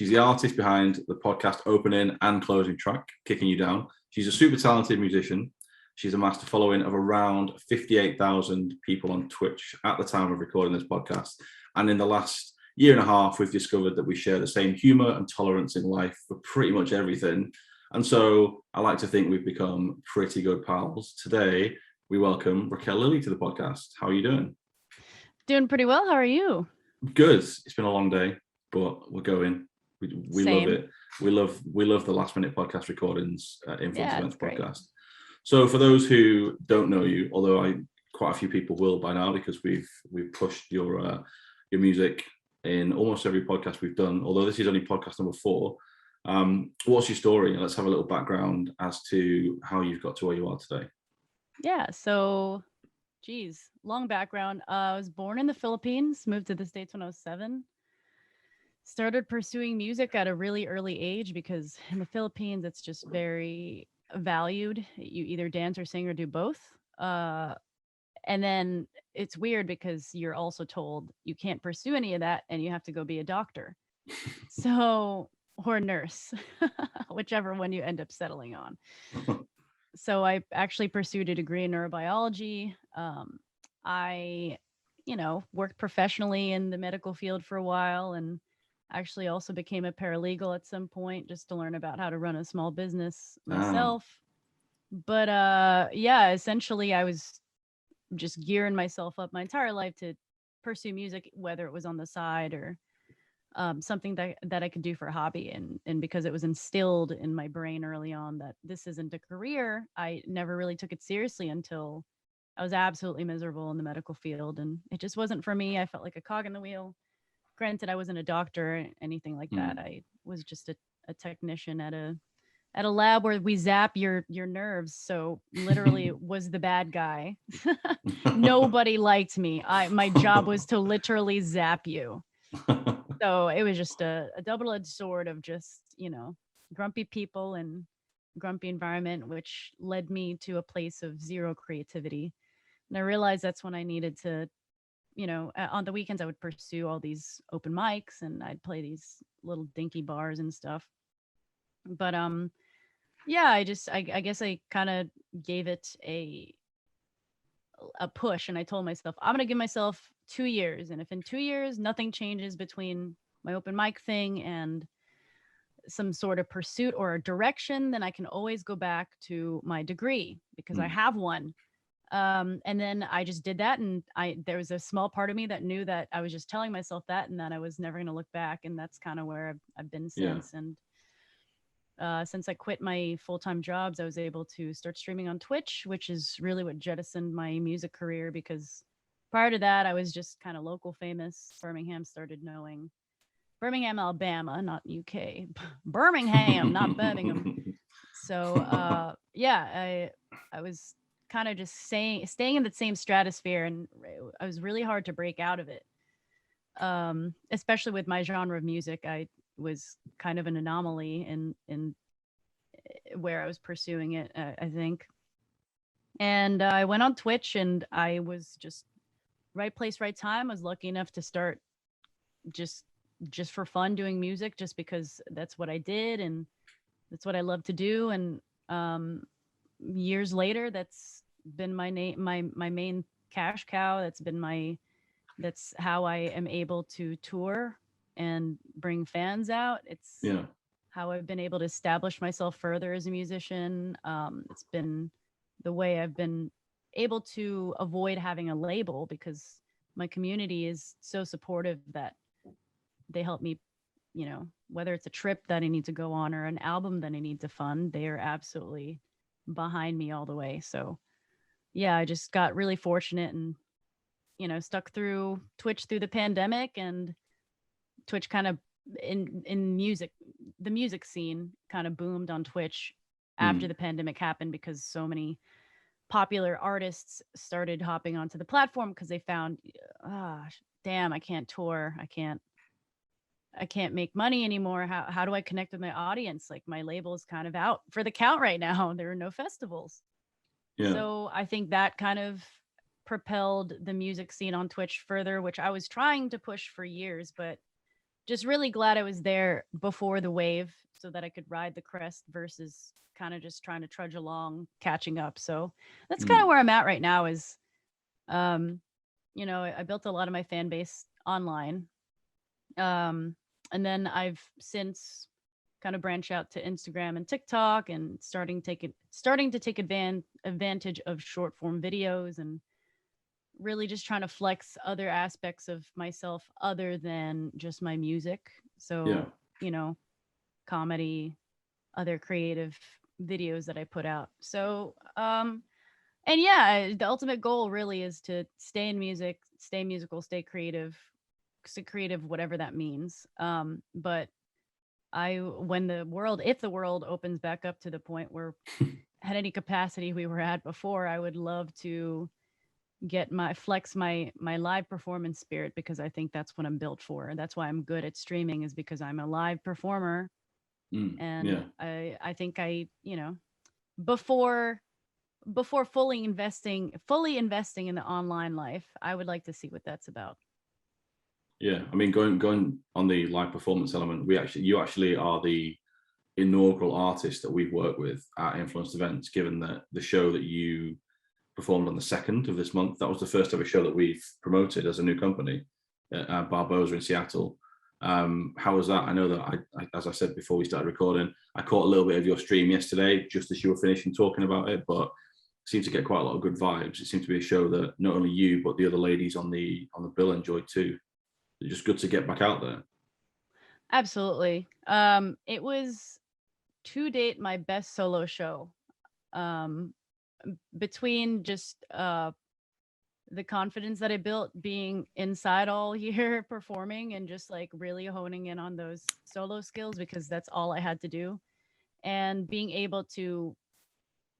She's the artist behind the podcast opening and closing track, Kicking You Down. She's a super talented musician. She's amassed a following of around 58,000 people on Twitch at the time of recording this podcast. And in the last year and a half, we've discovered that we share the same humor and tolerance in life for pretty much everything. And so I like to think we've become pretty good pals. Today, we welcome Raquel Lily to the podcast. How are you doing? Doing pretty well. How are you? Good. It's been a long day, but we're going. We love it. We love the last minute podcast recordings at Influence Events Podcast. So for those who don't know you, although quite a few people will by now because we've pushed your music in almost every podcast we've done, although this is only podcast number 4. What's your story? Let's have a little background as to how you've got to where you are today. Yeah, so long background. I was born in the Philippines, moved to the States when I was 7. Started pursuing music at a really early age because in the Philippines it's just very valued. You either dance or sing or do both. And then it's weird because you're also told you can't pursue any of that and you have to go be a doctor. Or a nurse, whichever one you end up settling on. So I actually pursued a degree in neurobiology. I, worked professionally in the medical field for a while and actually also became a paralegal at some point just to learn about how to run a small business myself. But essentially I was just gearing myself up my entire life to pursue music, whether it was on the side or something that I could do for a hobby. And because it was instilled in my brain early on that this isn't a career, I never really took it seriously until I was absolutely miserable in the medical field. And it just wasn't for me. I felt like a cog in the wheel. Granted, I wasn't a doctor or anything like that. I was just a technician at a lab where we zap your nerves. So literally was the bad guy. Nobody liked me. My job was to literally zap you. So it was just a double-edged sword of just, grumpy people and grumpy environment, which led me to a place of zero creativity. And I realized that's when I needed to, on the weekends I would pursue all these open mics and I'd play these little dinky bars and stuff. But I guess I kind of gave it a push, and I told myself I'm gonna give myself 2 years, and if in 2 years nothing changes between my open mic thing and some sort of pursuit or a direction, then I can always go back to my degree because I have one. And then I just did that, and there was a small part of me that knew that I was just telling myself that, and that I was never going to look back, and that's kind of where I've been since. And since I quit my full-time jobs, I was able to start streaming on Twitch, which is really what jettisoned my music career, because prior to that, I was just kind of local famous. Birmingham, Alabama, not UK. Birmingham, not Birmingham. So, I was kind of just staying in the same stratosphere, and I was really hard to break out of it. Especially with my genre of music, I was kind of an anomaly in where I was pursuing it, I think. And I went on Twitch, and I was just right place, right time. I was lucky enough to start just for fun doing music, just because that's what I did and that's what I love to do. And years later, that's been my main cash cow. That's how I am able to tour and bring fans out. It's how I've been able to establish myself further as a musician. It's been the way I've been able to avoid having a label, because my community is so supportive that they help me, whether it's a trip that I need to go on or an album that I need to fund, they are absolutely behind me all the way. So yeah, I just got really fortunate and, stuck through Twitch through the pandemic, and Twitch kind of in music, the music scene kind of boomed on Twitch after the pandemic happened, because so many popular artists started hopping onto the platform because they found, damn, I can't tour. I can't make money anymore. How do I connect with my audience? Like, my label is kind of out for the count right now. There are no festivals. Yeah. So I think that kind of propelled the music scene on Twitch further, which I was trying to push for years, but just really glad I was there before the wave so that I could ride the crest versus kind of just trying to trudge along, catching up. So that's kind of Mm. where I'm at right now is, um, I built a lot of my fan base online. Um, and then I've since kind of branched out to Instagram and TikTok and starting to take advantage of short form videos and really just trying to flex other aspects of myself other than just my music. Yeah. So, comedy, other creative videos that I put out. So, and yeah, the ultimate goal really is to stay in music, stay musical, stay creative, whatever that means. But if the world opens back up to the point where at any capacity we were at before, I would love to flex my live performance spirit because I think that's what I'm built for. That's why I'm good at streaming is because I'm a live performer. And Yeah. I think before fully investing in the online life, I would like to see what that's about. Yeah. I mean, going on the live performance element, you actually are the inaugural artist that we've worked with at Influenced Events, given that the show that you performed on the 2nd of this month, that was the first ever show that we've promoted as a new company at Barbosa in Seattle. How was that? I know that as I said before we started recording, I caught a little bit of your stream yesterday, just as you were finishing talking about it, but seemed to get quite a lot of good vibes. It seemed to be a show that not only you, but the other ladies on the bill enjoyed too. It's just good to get back out there. Absolutely. It was to date my best solo show. Um, between just the confidence that I built being inside all year performing and just like really honing in on those solo skills because that's all I had to do, and being able to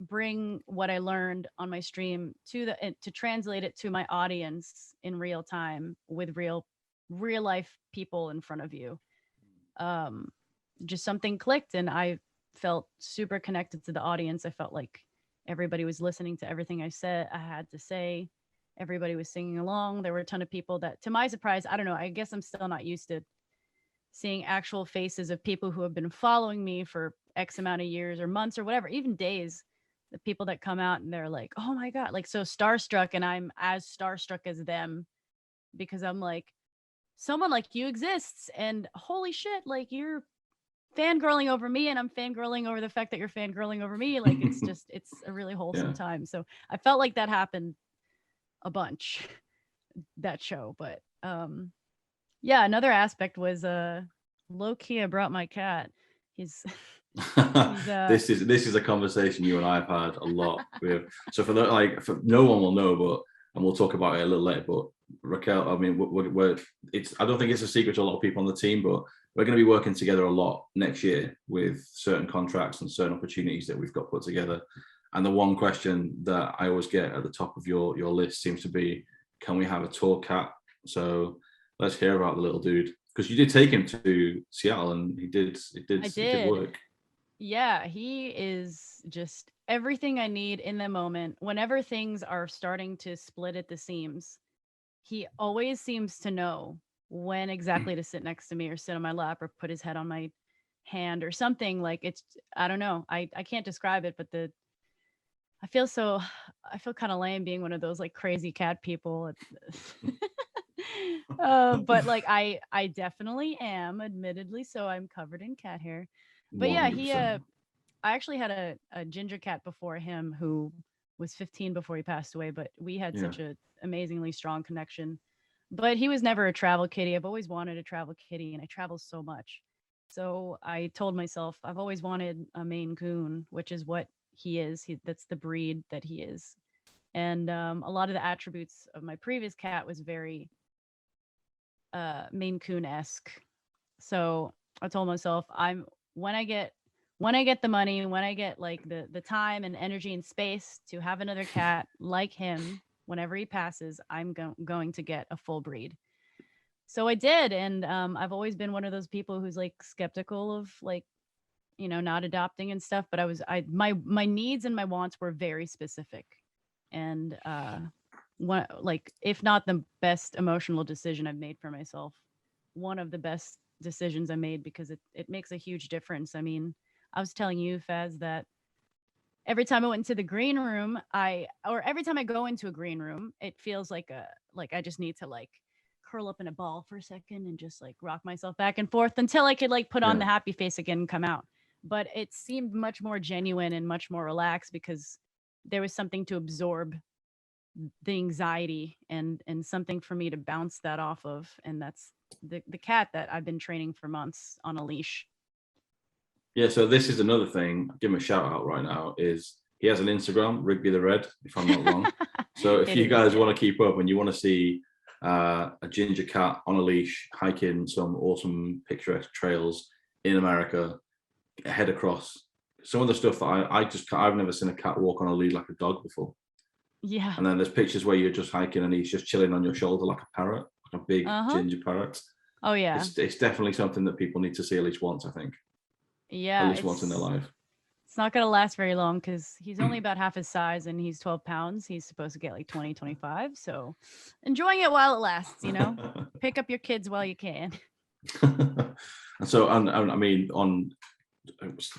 bring what I learned on my stream to translate it to my audience in real time with real life people in front of you. Um, just something clicked and I felt super connected to the audience. I felt like everybody was listening to everything I had to say. Everybody was singing along. There were a ton of people that, to my surprise, I don't know, I guess I'm still not used to seeing actual faces of people who have been following me for X amount of years or months or whatever, even days. The people that come out and they're like, oh my God, like so starstruck. And I'm as starstruck as them because I'm like, someone like you exists. And holy shit, like you're fangirling over me and I'm fangirling over the fact that you're fangirling over me. Like it's a really wholesome Yeah. time. So I felt like that happened a bunch that show. But yeah, another aspect was low key I brought my cat. He's he's This is a conversation you and I have had a lot with. So for no one will know, but and we'll talk about it a little later. But Raquel, I mean, I don't think it's a secret to a lot of people on the team, but we're going to be working together a lot next year with certain contracts and certain opportunities that we've got put together. And the one question that I always get at the top of your list seems to be, can we have a tour cat? So let's hear about the little dude, because you did take him to Seattle and he did work. Yeah, he is just everything I need in the moment. Whenever things are starting to split at the seams, he always seems to know when exactly to sit next to me or sit on my lap or put his head on my hand or something. Like it's, I don't know. I can't describe it, but I feel so, I feel kind of lame being one of those like crazy cat people. But like I definitely am, admittedly, so I'm covered in cat hair. But yeah, he 100%. I actually had a ginger cat before him who was 15 before he passed away, but we had Yeah. such a amazingly strong connection. But he was never a travel kitty. I've always wanted a travel kitty and I travel so much. So I told myself I've always wanted a Maine Coon, which is what he is. That's the breed that he is. And a lot of the attributes of my previous cat was very Maine Coon esque. So I told myself when I get when I get the money, when I get like the time and energy and space to have another cat like him, whenever he passes, I'm going to get a full breed. So I did, and I've always been one of those people who's like skeptical of like not adopting and stuff. But my needs and my wants were very specific, and one like if not the best emotional decision I've made for myself, one of the best decisions I made because it makes a huge difference. I mean, I was telling you, Faz, that every time I went into the green room, or every time I go into a green room, it feels like I just need to like curl up in a ball for a second and just like rock myself back and forth until I could like put on Yeah. the happy face again and come out. But it seemed much more genuine and much more relaxed because there was something to absorb the anxiety and something for me to bounce that off of, and that's the cat that I've been training for months on a leash. Yeah, so this is another thing. I'll give him a shout out right now. Is he has an Instagram, Rigby the Red, if I'm not wrong. So if It you is, guys yeah. want to keep up and you want to see a ginger cat on a leash hiking some awesome picturesque trails in America, head across. Some of the stuff that I've never seen a cat walk on a lead like a dog before. Yeah. And then there's pictures where you're just hiking and he's just chilling on your shoulder like a parrot, like a big ginger parrot. Oh yeah. It's definitely something that people need to see at least once, I think. At Yeah, least once in their life. it's not going to last very long because he's only about half his size and he's 12 pounds. He's supposed to get like 20, 25. So enjoying it while it lasts, you know, pick up your kids while you can. And so, and I mean,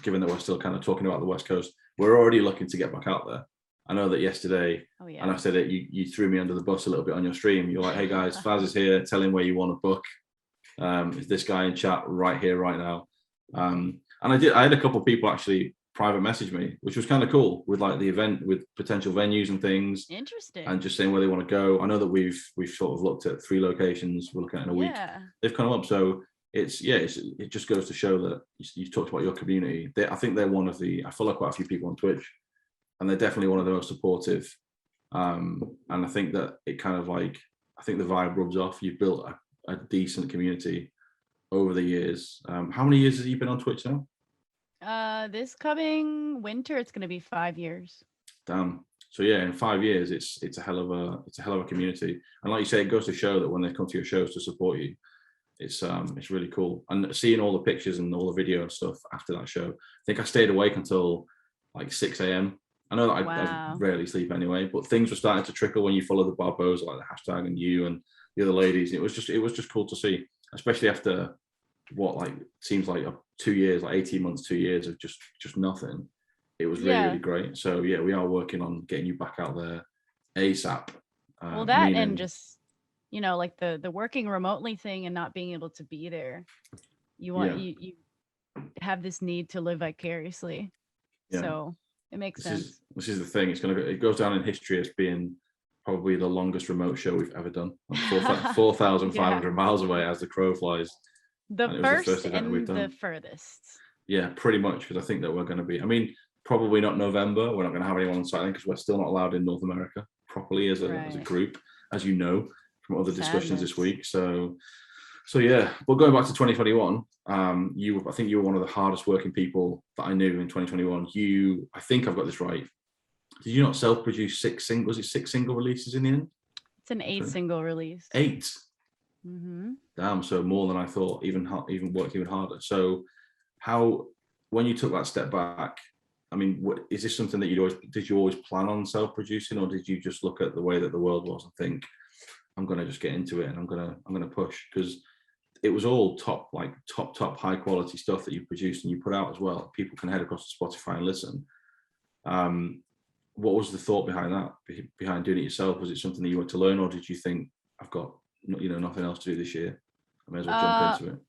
given that we're still kind of talking about the West Coast, we're already looking to get back out there. I know that yesterday, Oh yeah. and I said it, you threw me under the bus a little bit on your stream. You're like, hey guys, Faz is here. Tell him where you want to book. Is this guy in chat right here, right now? And I had a couple of people actually private message me, which was kind of cool, with like the event, with potential venues and things. Interesting. And just saying where they want to go. I know that we've sort of looked at 3 locations we're looking at in a week. They've come up. So it just goes to show that you talked about your community. I think they're one of the, I follow quite a few people on Twitch, and they're definitely one of the most supportive. And I think that it kind of like, I think the vibe rubs off. You've built a decent community over the years. How many years have you been on Twitch now? This coming winter, it's going to be 5 years. Damn. So yeah, in 5 years, it's a hell of a community. And like you say, it goes to show that when they come to your shows to support you, it's really cool. And seeing all the pictures and all the video and stuff after that show, I think I stayed awake until like 6 a.m. I know that I rarely sleep anyway, but things were starting to trickle when you follow the Barbos, like the hashtag and you and the other ladies. It was just cool to see, especially after what like seems like 2 years, like 18 months, 2 years of just nothing. It was really great. So yeah, we are working on getting you back out there ASAP. Well, that and just, you know, like the working remotely thing and not being able to be there. You want you have this need to live vicariously. Yeah. So it makes sense. This is the thing. It goes down in history as being probably the longest remote show we've ever done. Like 4,500 miles away as the crow flies. The first and the furthest. Yeah, pretty much, because I think that we're going to be, I mean, probably not November. We're not going to have anyone on site because we're still not allowed in North America properly as a group, as you know, from other discussions this week. So yeah, but going back to 2021, I think you were one of the hardest working people that I knew in 2021. I think I've got this right. Did you not self-produce 6 single releases in the end? It's an 8 single release. 8. Mm-hmm. Damn, so more than I thought. Even worked even harder. So, when you took that step back, I mean, is this something that did you always plan on self-producing, or did you just look at the way that the world was and think, I'm going to just get into it and I'm going to push? Because it was all top high quality stuff that you produced and you put out as well. People can head across to Spotify and listen. What was the thought behind that? Behind doing it yourself? Was it something that you wanted to learn, or did you think, I've got nothing else to do this year, I may as well jump into it?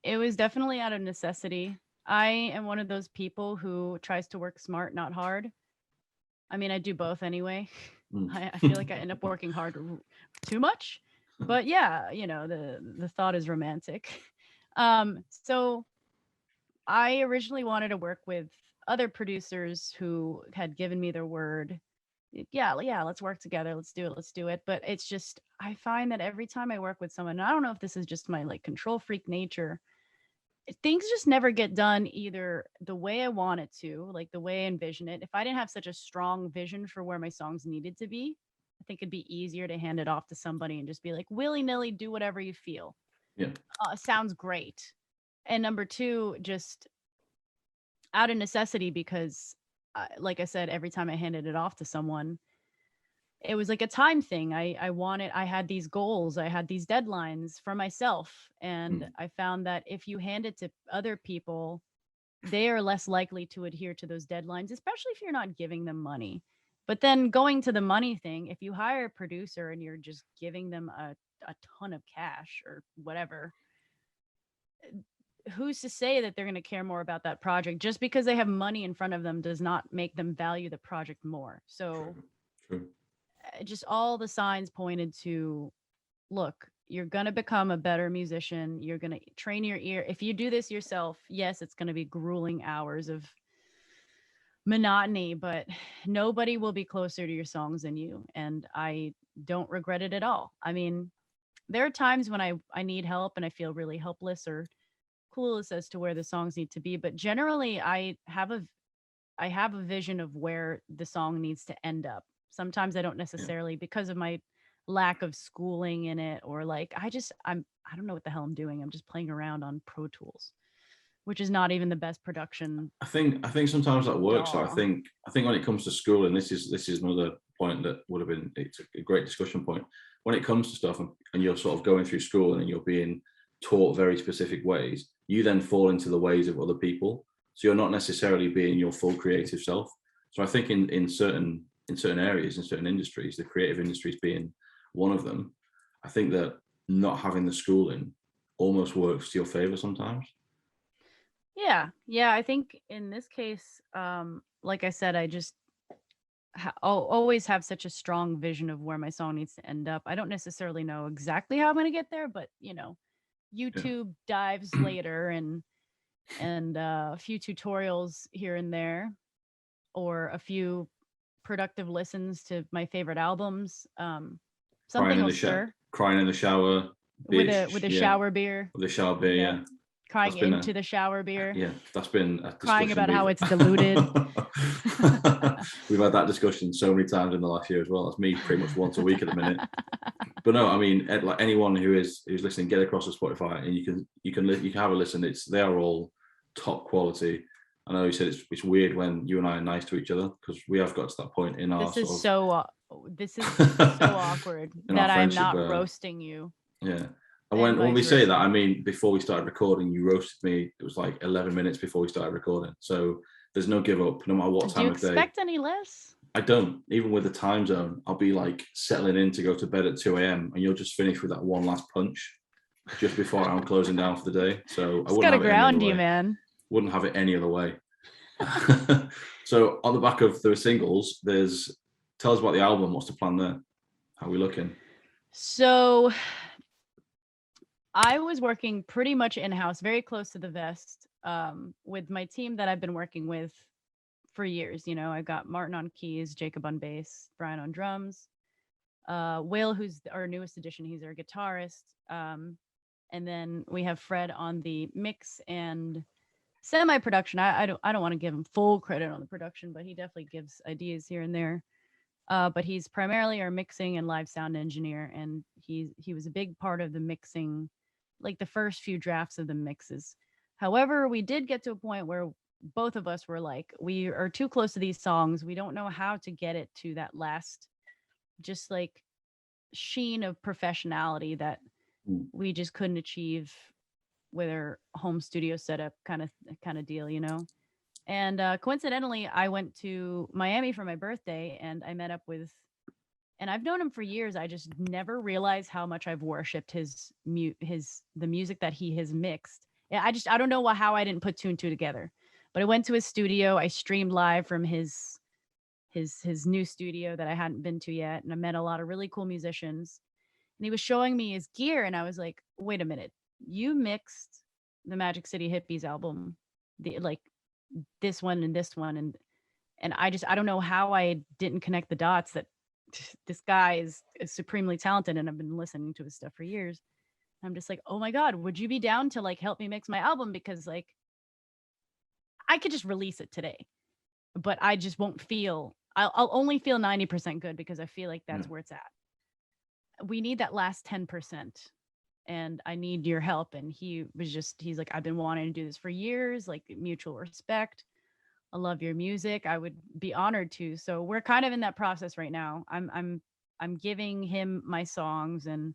It was definitely out of necessity. I am one of those people who tries to work smart, not hard. I mean, I do both anyway. I feel like I end up working hard too much, but yeah, the thought is romantic. So I originally wanted to work with other producers who had given me their word. Yeah, let's work together. Let's do it. But it's just, I find that every time I work with someone, I don't know if this is just my like control freak nature, things just never get done either the way I want it to, like the way I envision it. If I didn't have such a strong vision for where my songs needed to be, I think it'd be easier to hand it off to somebody and just be like, willy-nilly, do whatever you feel. Yeah. Sounds great. And number 2, just out of necessity, because like I said, every time I handed it off to someone, it was like a time thing. I had these goals, I had these deadlines for myself, and I found that if you hand it to other people, they are less likely to adhere to those deadlines, especially if you're not giving them money. But then going to the money thing, if you hire a producer and you're just giving them a ton of cash or whatever, who's to say that they're going to care more about that project? Just because they have money in front of them does not make them value the project more. So True. just all the signs pointed to, look, you're going to become a better musician. You're going to train your ear. If you do this yourself, yes, it's going to be grueling hours of monotony, but nobody will be closer to your songs than you. And I don't regret it at all. I mean, there are times when I need help and I feel really helpless or clueless as to where the songs need to be, but generally I have a vision of where the song needs to end up. Sometimes I don't Yeah. necessarily, because of my lack of schooling in it, or like I don't know what the hell I'm doing. I'm just playing around on Pro Tools, which is not even the best production I think sometimes that works. So DAW. I think when it comes to school, and this is another point that would have been, it's a great discussion point. When it comes to stuff and you're sort of going through school and you're being taught very specific ways, you then fall into the ways of other people. So you're not necessarily being your full creative self. So I think in certain areas, in certain industries, the creative industries being one of them, I think that not having the schooling almost works to your favor sometimes. Yeah, I think in this case, like I said, I just I'll always have such a strong vision of where my song needs to end up. I don't necessarily know exactly how I'm going to get there, but Yeah. YouTube dives later and a few tutorials here and there, or a few productive listens to my favorite albums. crying Something in will the shower, stir crying in the shower, with a yeah, shower beer. with the shower beer, Yep, yeah. That's crying been a into the shower beer, yeah, that's been a crying discussion about how it's diluted. we've had that discussion so many times in the last year as well. That's me pretty much once a week at the minute. But no, I mean, like anyone who's listening, get across to Spotify and you can have a listen. They are all top quality. I know you said it's weird when you and I are nice to each other, because we have got to that point in our This is sort so this is so of awkward in our that I'm friendship. not roasting you, Yeah. And and when we vice say that, versa. I mean, before we started recording, you roasted me. It was like 11 minutes before we started recording. So there's no give up, no matter what Do you time of day. expect any less? I don't. Even with the time zone, I'll be like settling in to go to bed at 2 a.m. and you'll just finish with that one last punch just before I'm closing down for the day. So I Just wouldn't gotta have it any other ground you, way. man. Wouldn't have it any other way. So on the back of the singles, tell us about the album. What's the plan there? How are we looking? So I was working pretty much in-house, very close to the vest, with my team that I've been working with for years. I got Martin on keys, Jacob on bass, Brian on drums, Will, who's our newest addition, he's our guitarist. And then we have Fred on the mix and semi-production. I don't want to give him full credit on the production, but he definitely gives ideas here and there. But he's primarily our mixing and live sound engineer, and he was a big part of the mixing, like the first few drafts of the mixes. However, we did get to a point where both of us were like, we are too close to these songs. We don't know how to get it to that last, just like sheen of professionality that we just couldn't achieve with our home studio setup kind of deal. And coincidentally, I went to Miami for my birthday, and I met up with, and I've known him for years. I just never realized how much I've worshipped the music that he has mixed. I don't know how I didn't put two and two together. But I went to his studio. I streamed live from his new studio that I hadn't been to yet, and I met a lot of really cool musicians. And he was showing me his gear, and I was like, "Wait a minute, you mixed the Magic City Hippies album, the like this one and this one, and I don't know how I didn't connect the dots that this guy is supremely talented, and I've been listening to his stuff for years. I'm just like, oh my god, would you be down to like help me mix my album, because like I could just release it today, but I just won't feel. I'll only feel 90% good, because I feel like that's where it's at. We need that last 10%, and I need your help. And he's like, I've been wanting to do this for years, like mutual respect. I love your music. I would be honored to. So we're kind of in that process right now. I'm I'm giving him my songs, and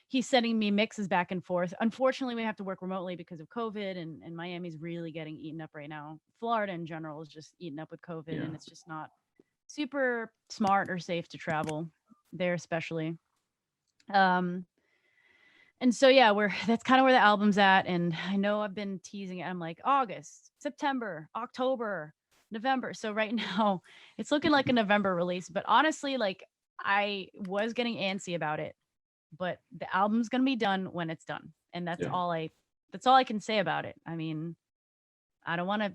he's sending me mixes back and forth. Unfortunately, we have to work remotely because of COVID, and Miami's really getting eaten up right now. Florida in general is just eaten up with COVID, Yeah. and it's just not super smart or safe to travel there, especially. Um, and so yeah, we're that's kind of where the album's at. And I know I've been teasing it. I'm like August, September, October, November. So right now it's looking like a November release. But honestly, like I was getting antsy about it. But the album's gonna be done when it's done. And Yeah. that's all I can say about it. I mean, I don't want to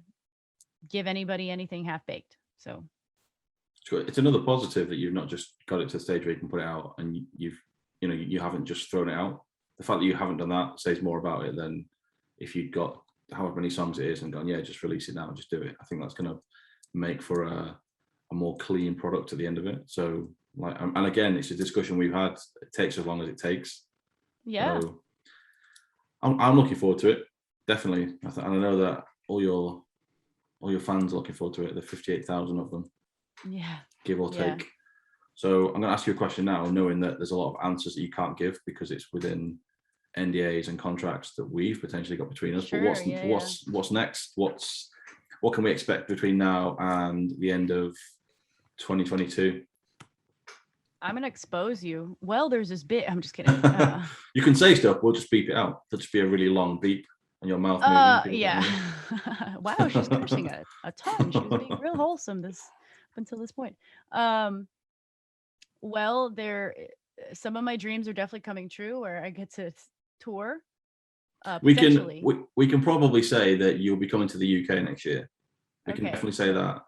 give anybody anything half baked. So It's another positive that you've not just got it to a stage where you can put it out and you haven't just thrown it out. The fact that you haven't done that says more about it than if you'd got however many songs it is and gone, yeah, just release it now, just do it. I think that's going to make for a more clean product at the end of it. So like, and again, it's a discussion we've had. It takes as long as it takes. yeah. So I'm looking forward to it, definitely. And I know that all your fans are looking forward to it. The 58,000 of them. Yeah. Give or Yeah. take. So I'm going to ask you a question now, knowing that there's a lot of answers that you can't give because it's within NDAs and contracts that we've potentially got between us. Sure, But what's next? What can we expect between now and the end of 2022? I'm gonna expose you. Well, there's this bit. I'm just kidding. You can say stuff. We'll just beep it out. There'll just be a really long beep and your mouth moving. Yeah. Wow, she's cursing a ton. She was being real wholesome up until this point. Well, some of my dreams are definitely coming true where I get to tour. We Potentially. can probably say that you'll be coming to the UK next year. We can definitely say that.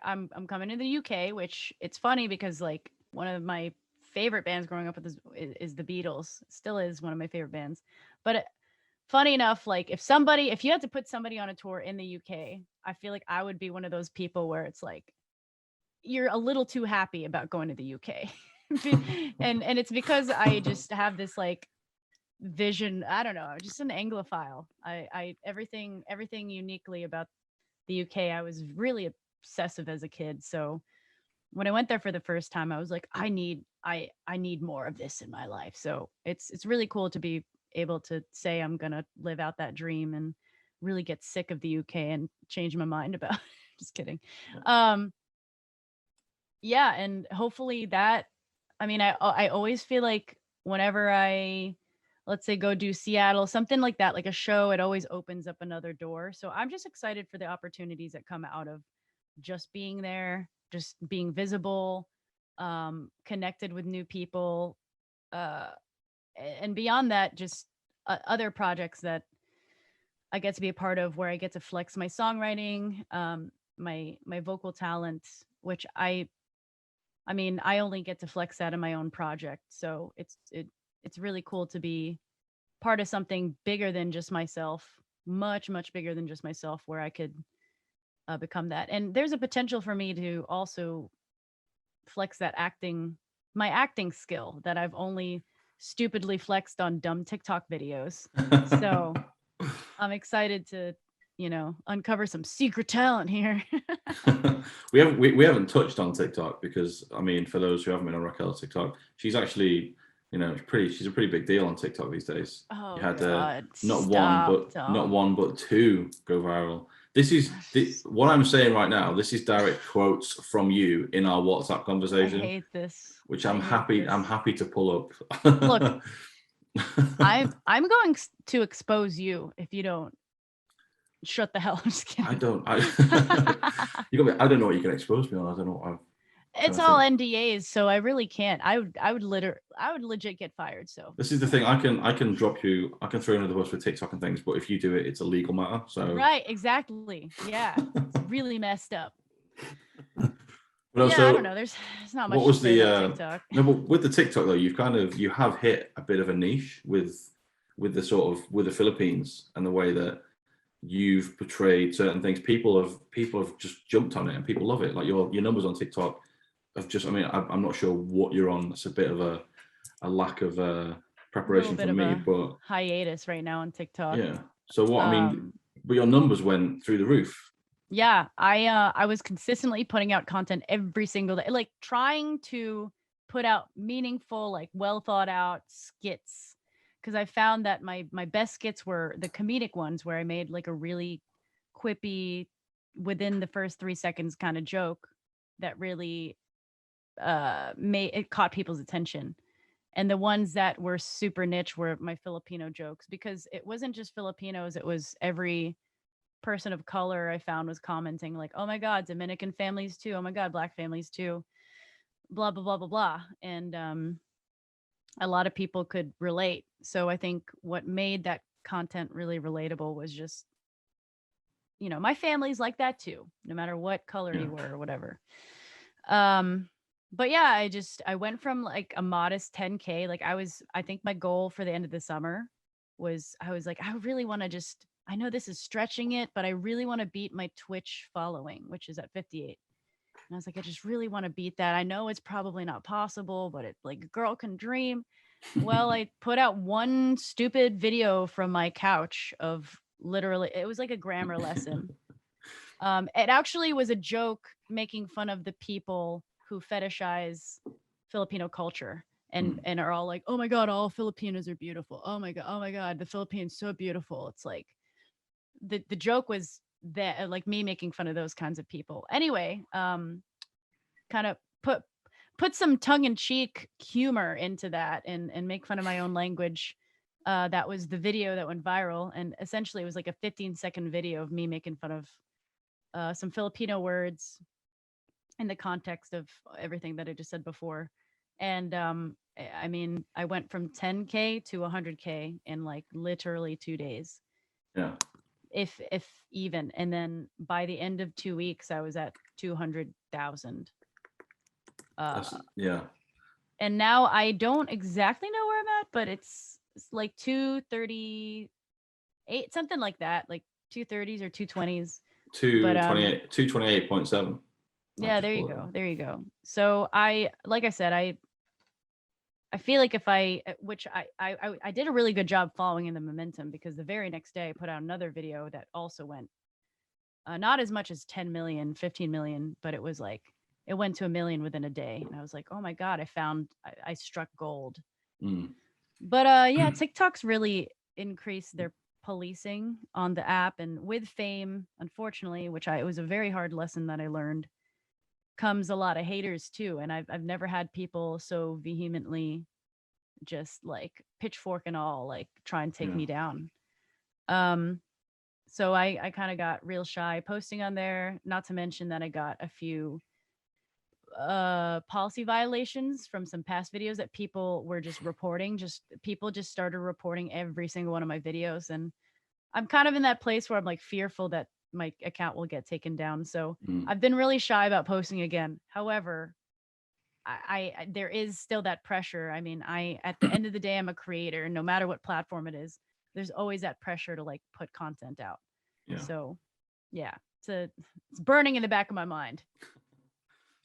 I'm coming to the UK, which it's funny because like one of my favorite bands growing up with is the Beatles. Still is one of my favorite bands. But funny enough, like if you had to put somebody on a tour in the UK, I feel like I would be one of those people where it's like you're a little too happy about going to the UK. and it's because I just have this like vision. I don't know, just an Anglophile. I everything uniquely about the UK. I was really obsessive as a kid. So when I went there for the first time, I was like, I need more of this in my life. So it's really cool to be able to say I'm gonna live out that dream and really get sick of the UK and change my mind about it. Just kidding. Yeah, and hopefully that, I mean, I always feel like whenever I, let's say, go do Seattle, something like that, like a show, it always opens up another door. So I'm just excited for the opportunities that come out of just being there, just being visible, connected with new people, uh, and beyond that, just other projects that I get to be a part of, where I get to flex my songwriting, my vocal talent, which I mean, I only get to flex that in my own project. So it's really cool to be part of something bigger than just myself, much bigger than just myself, where I could become that. And there's a potential for me to also flex my acting skill that I've only stupidly flexed on dumb TikTok videos. So I'm excited to, uncover some secret talent here. we haven't touched on TikTok because, I mean, for those who haven't been on Raquel's TikTok, she's actually, she's a pretty big deal on TikTok these days. Oh, you had God. not Stop. one but two go viral. This is what I'm saying right now. This is direct quotes from you in our WhatsApp conversation. I hate this. Which I'm happy to pull up. Look, I'm going to expose you if you don't shut the hell. I'm just kidding. I don't know what you can expose me on. I don't know what it's all NDAs, so I really can't. I would legit get fired. So this is the thing. I can drop you. I can throw you under the bus with TikTok and things, but if you do it, it's a legal matter. So right, exactly. Yeah, it's really messed up. But also, I don't know. There's not much. What was the TikTok? No, but with the TikTok though, you have hit a bit of a niche with the Philippines and the way that you've portrayed certain things. People have just jumped on it and people love it. Like your numbers on TikTok have just. I mean, I'm not sure what you're on. It's a bit of a lack of preparation for me, but hiatus right now on TikTok. Yeah. So what I mean, but your numbers went through the roof. Yeah, I was consistently putting out content every single day, like trying to put out meaningful, like well thought out skits. Because I found that my best skits were the comedic ones where I made like a really quippy, within the first 3 seconds kind of joke that really made it caught people's attention. And the ones that were super niche were my Filipino jokes, because it wasn't just Filipinos, it was every person of color I found was commenting like, "Oh my God, Dominican families too. Oh my God, Black families too." Blah blah blah blah blah. And a lot of people could relate. So I think what made that content really relatable was just, my family's like that too, no matter what color Yeah. you were or whatever. Um, but yeah, I went from like a modest 10K. Like I think my goal for the end of the summer was, I was like, I really want to just, I know this is stretching it, but I really want to beat my Twitch following, which is at 58. And I was like, I just really want to beat that. I know it's probably not possible, but it like a girl can dream. Well, I put out one stupid video from my couch of literally, it was like a grammar lesson. It actually was a joke making fun of the people who fetishize Filipino culture and are all like, "Oh my God, all Filipinos are beautiful. Oh my God, the Philippines so beautiful." It's like the joke was that like me making fun of those kinds of people. Anyway, kind of put some tongue in cheek humor into that and make fun of my own language. That was the video that went viral, and essentially it was like a 15-second video of me making fun of some Filipino words in the context of everything that I just said before. And I mean, I went from 10K to 100K in like literally 2 days. Yeah. If even. And then by the end of 2 weeks, I was at 200,000. Yeah. And now I don't exactly know where I'm at, but it's like 238, something like that, like 230s or 220s. But 228.7. yeah, there you go. There you go. So like I said, I feel like if which I did a really good job following in the momentum, because the very next day I put out another video that also went not as much as 10 million, 15 million, but it was like, it went to 1 million within a day. And I was like, oh my God, I struck gold. But yeah, TikTok's really increased their policing on the app, and with fame, unfortunately, it was a very hard lesson that I learned, comes a lot of haters too. And I've never had people so vehemently just like pitchfork and all, like try and take me down. So I kind of got real shy posting on there, not to mention that I got a few policy violations from some past videos that people were just reporting. People just started reporting every single one of my videos, and I'm kind of in that place where I'm like fearful that my account will get taken down. So I've been really shy about posting again. However, I there is still that pressure. I mean, at the end of the day, I'm a creator, and no matter what platform it is, there's always that pressure to like put content out. Yeah. So yeah, it's burning in the back of my mind.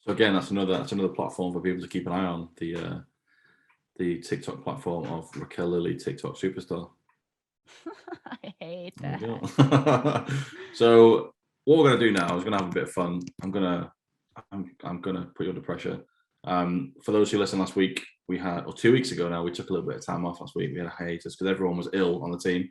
So again, that's another platform for people to keep an eye on, the TikTok platform of Raquel Lily, TikTok superstar. I hate that. So what we're gonna do now is gonna have a bit of fun. I'm gonna put you under pressure. For those who listened last week, or 2 weeks ago now, we took a little bit of time off last week. We had a hiatus because everyone was ill on the team.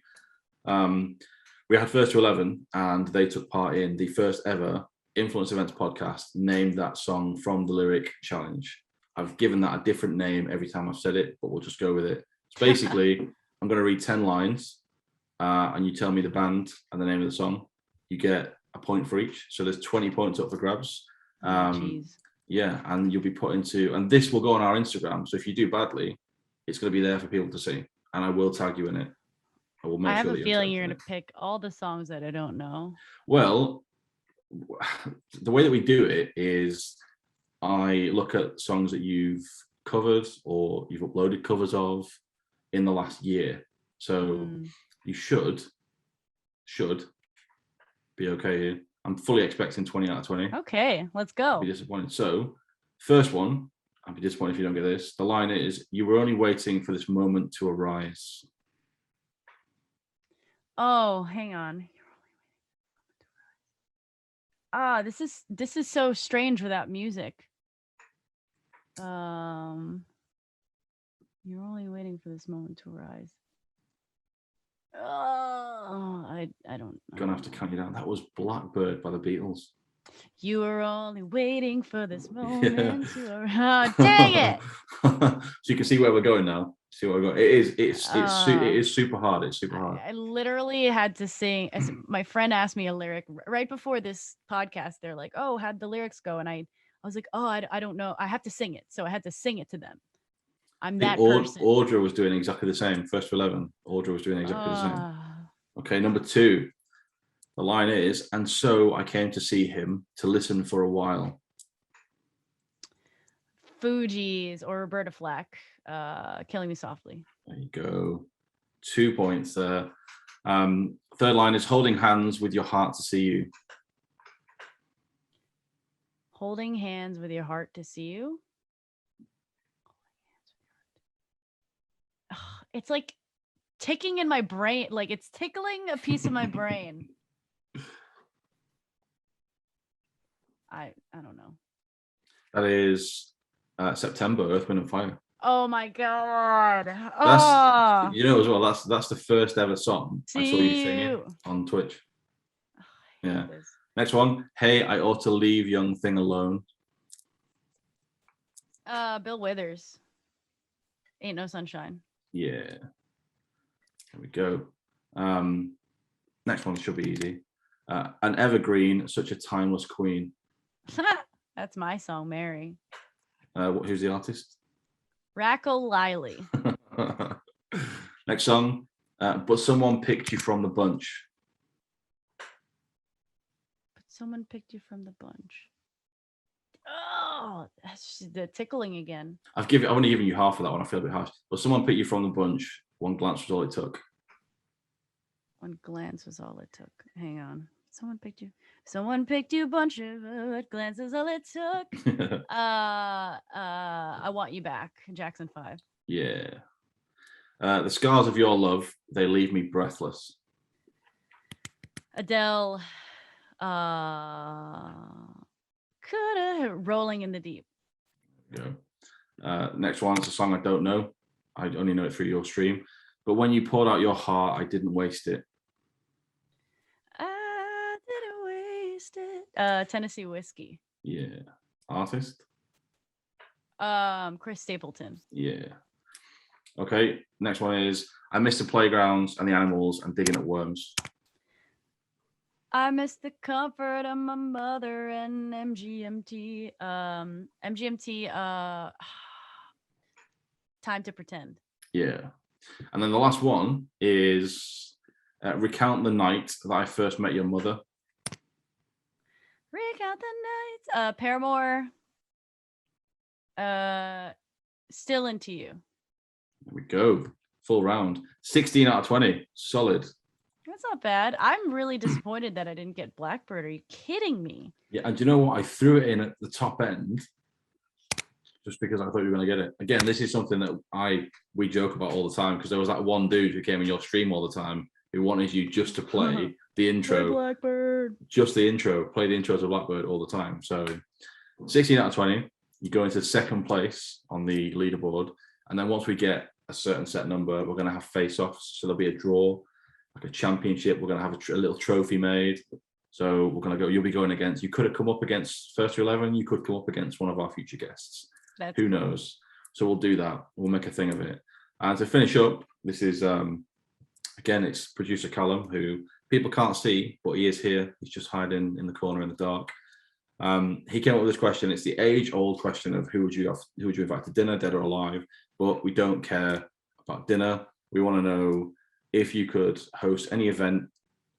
We had First to 11, and they took part in the first ever Influence Events podcast, named that song from the lyric challenge. I've given that a different name every time I've said it, but we'll just go with it. It's basically, I'm going to read 10 lines, and you tell me the band and the name of the song. You get a point for each. So there's 20 points up for grabs. Yeah, and you'll be put into, and this will go on our Instagram. So if you do badly, it's going to be there for people to see, and I will tag you in it. I have a feeling you're going to pick all the songs that I don't know. Well, the way that we do it is I look at songs that you've covered or you've uploaded covers of in the last year. So you should be okay here. I'm fully expecting 20 out of 20. Okay, let's go. I'll be disappointed. So first one, I'll be disappointed if you don't get this. The line is, "You were only waiting for this moment to arise." Oh, hang on. This is so strange without music. You're only waiting for this moment to arise. Oh, I don't. Gonna have to count you down. That was Blackbird by the Beatles. You were only waiting for this Yeah. moment to arise. Dang it! So you can see where we're going now. See where we're going. It is super hard. It's super hard. I literally had to sing. My friend asked me a lyric right before this podcast. They're like, "Oh, how'd the lyrics go?" And I was like, "Oh, I don't know. I have to sing it." So I had to sing it to them. I'm that person. Audra was doing exactly the same. First to 11. Audra was doing exactly the same. Ah. Okay, number 2. The line is, and so I came to see him to listen for a while. Fugees or Roberta Flack, Killing Me Softly. There you go. 2 points there. Third line is holding hands with your heart to see you. Holding hands with your heart to see you. Ugh, it's like ticking in my brain. Like it's tickling a piece of my brain. I don't know. That is September, Earth, Wind and Fire. Oh my god! That's, you know, as well. That's the first ever song I saw you singing on Twitch. Yeah. Next one. Hey, I ought to leave young thing alone. Bill Withers. Ain't No Sunshine. Yeah. There we go. Next one should be easy. An evergreen, such a timeless queen. That's my song, Mary. Who's the artist? Raquel Lily. Next song. But someone picked you from the bunch. But someone picked you from the bunch. Oh, that's the tickling again. I've only given you half of that one. I feel a bit harsh. But someone picked you from the bunch. One glance was all it took. One glance was all it took. Hang on. Someone picked you. Someone picked you. Bunch of glances all it took. I Want You Back. Jackson 5. Yeah. The scars of your love, they leave me breathless. Adele. Coulda Rolling in the Deep. Yeah. Next one, it's a song I don't know. I only know it through your stream. But when you poured out your heart, I didn't waste it. I didn't waste it. Tennessee Whiskey. Yeah. Artist? Chris Stapleton. Yeah. Okay. Next one is I miss the playgrounds and the animals and digging at worms. I miss the comfort of my mother and MGMT. Time to Pretend. Yeah. And then the last one is recount the night that I first met your mother. Recount the night. Paramore. Still Into You. There we go. Full round. 16 out of 20. Solid. That's not bad. I'm really disappointed that I didn't get Blackbird. Are you kidding me? Yeah, and do you know what? I threw it in at the top end just because I thought you were going to get it. Again, this is something that we joke about all the time because there was that one dude who came in your stream all the time who wanted you just to play the intro. Play Blackbird. Just the intro. Play the intro to Blackbird all the time. So 16 out of 20. You go into second place on the leaderboard. And then once we get a certain set number, we're going to have face-offs. So there'll be a draw, like a championship. We're going to have a little trophy made. So we're going to go, you'll be going against, you could have come up against First to 11. You could come up against one of our future guests. Who knows? So we'll do that. We'll make a thing of it. And to finish up, this is, again, it's producer Callum, who people can't see, but he is here. He's just hiding in the corner in the dark. He came up with this question. It's the age-old question of who would you invite to dinner, dead or alive? But we don't care about dinner. We want to know if you could host any event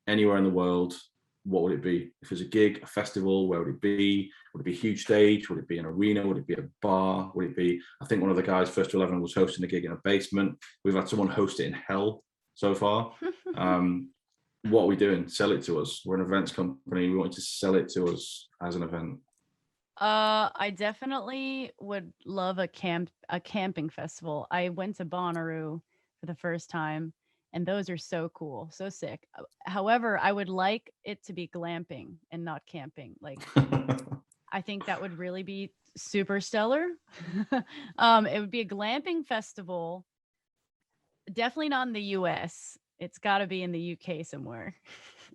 anywhere in the world, what would it be? If it's a gig, a festival, where would it be? Would it be a huge stage? Would it be an arena? Would it be a bar? Would it be? I think one of the guys, First to 11, was hosting a gig in a basement. We've had someone host it in hell so far. What are we doing? Sell it to us. We're an events company. We want you to sell it to us as an event. I definitely would love a camping festival. I went to Bonnaroo for the first time, and those are so cool, so sick. However, I would like it to be glamping and not camping. Like, I think that would really be super stellar. It would be a glamping festival. Definitely not in the US. It's got to be in the UK somewhere.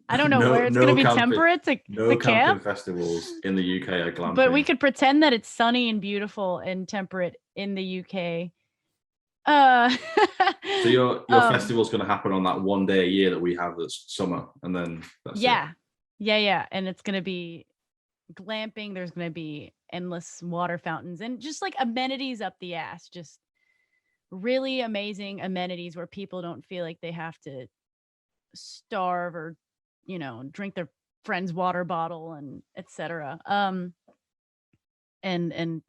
I don't know where it's going to be temperate no to camp. camping festivals in the UK are glamping. But we could pretend that it's sunny and beautiful and temperate in the UK. So your festival's going to happen on that one day a year that we have that's summer, and then that's it. Yeah. And it's going to be glamping. There's going to be endless water fountains and just like amenities up the ass. Just really amazing amenities where people don't feel like they have to starve or, drink their friend's water bottle and etc. And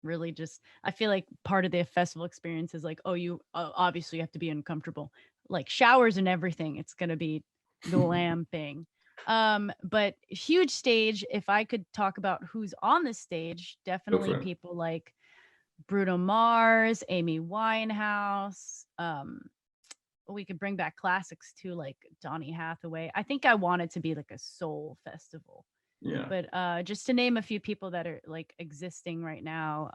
really just, I feel like part of the festival experience is like, you obviously have to be uncomfortable, like showers and everything. It's going to be glamping. But huge stage. If I could talk about who's on the stage, definitely people like Bruno Mars, Amy Winehouse. We could bring back classics too, like Donny Hathaway. I think I want it to be like a soul festival. Yeah. But just to name a few people that are like existing right now,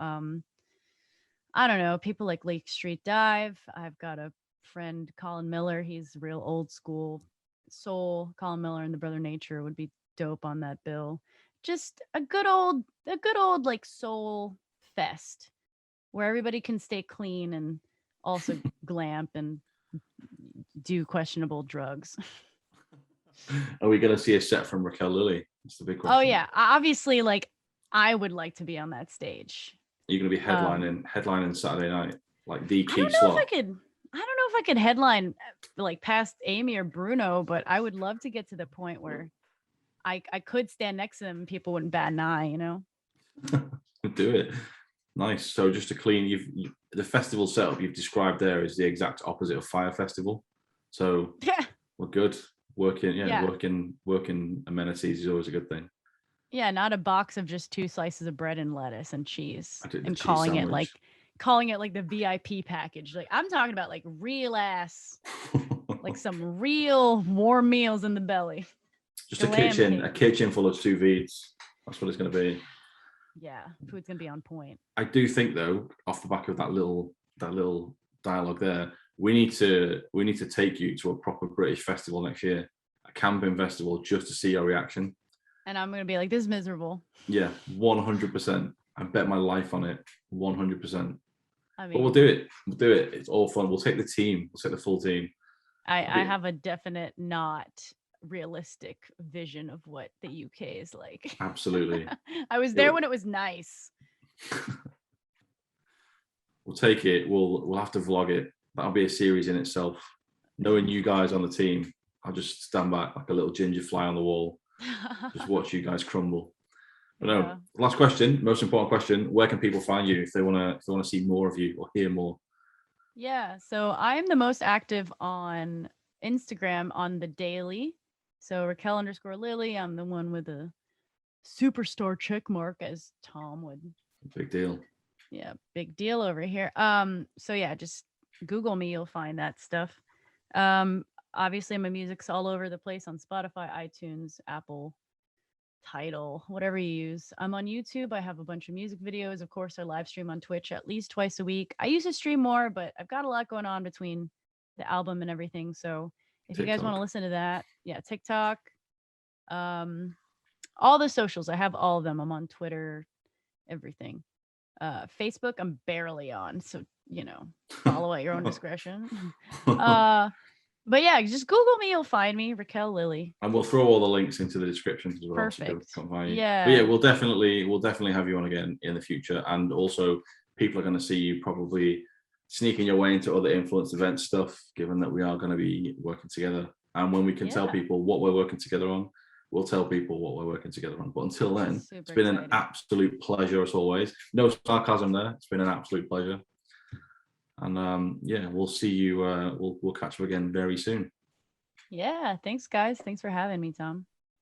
I don't know, people like Lake Street Dive. I've got a friend, Colin Miller. He's real old school soul. Colin Miller and the Brother Nature would be dope on that bill. Just a good old like soul fest where everybody can stay clean and also glamp and do questionable drugs. Are we going to see a set from Raquel Lily? That's the big question. Oh yeah, obviously, like I would like to be on that stage. You're going to be headlining Saturday night, like the key I don't know slot. if I could headline like past Amy or Bruno, but I would love to get to the point where I could stand next to them and people wouldn't bat an eye, Do it. Nice. So just to clean, the festival setup you've described there is the exact opposite of Fire Festival. So yeah, we're good. Working amenities is always a good thing. Yeah, not a box of just 2 slices of bread and lettuce and cheese, and calling sandwich. it like the VIP package. Like I'm talking about like real ass, like some real warm meals in the belly. Just a kitchen full of sous vides. That's what it's going to be. Yeah, food's going to be on point. I do think though, off the back of that little dialogue there, we need to take you to a proper British festival next year, a camping festival, just to see your reaction. And I'm going to be like, this is miserable. Yeah, 100%. I bet my life on it, 100%. I mean, but we'll do it. It's all fun. We'll take the team. We'll take the full team. I have a definite not realistic vision of what the UK is like. Absolutely. I was there when it was nice. We'll take it. We'll have to vlog it. That'll be a series in itself. Knowing you guys on the team, I'll just stand back like a little ginger fly on the wall. Just watch you guys crumble. But no, last question, most important question. Where can people find you if they want to see more of you or hear more? Yeah, so I am the most active on Instagram on the daily. So Raquel_Lily. I'm the one with a superstar check mark, as Tom would. Big deal. Yeah, big deal over here. So yeah, just Google me, you'll find that stuff. Obviously my music's all over the place on Spotify, iTunes, Apple, Tidal, whatever you use. I'm on YouTube. I have a bunch of music videos. Of course, I live stream on Twitch at least twice a week. I used to stream more, but I've got a lot going on between the album and everything. So if you guys want to listen to that, yeah, TikTok, all the socials, I have all of them. I'm on Twitter, everything. Facebook, I'm barely on. So, follow at your own discretion. But yeah, just Google me, you'll find me, Raquel Lily. And we'll throw all the links into the descriptions as well. Perfect. So yeah. But yeah, we'll definitely have you on again in the future. And also people are going to see you probably sneaking your way into other influence event stuff, given that we are going to be working together. And when we can tell people what we're working together on, we'll tell people what we're working together on. But until then, it's been an absolute pleasure as always. No sarcasm there. It's been an absolute pleasure. And yeah, we'll see you. We'll catch up again very soon. Yeah. Thanks, guys. Thanks for having me, Tom.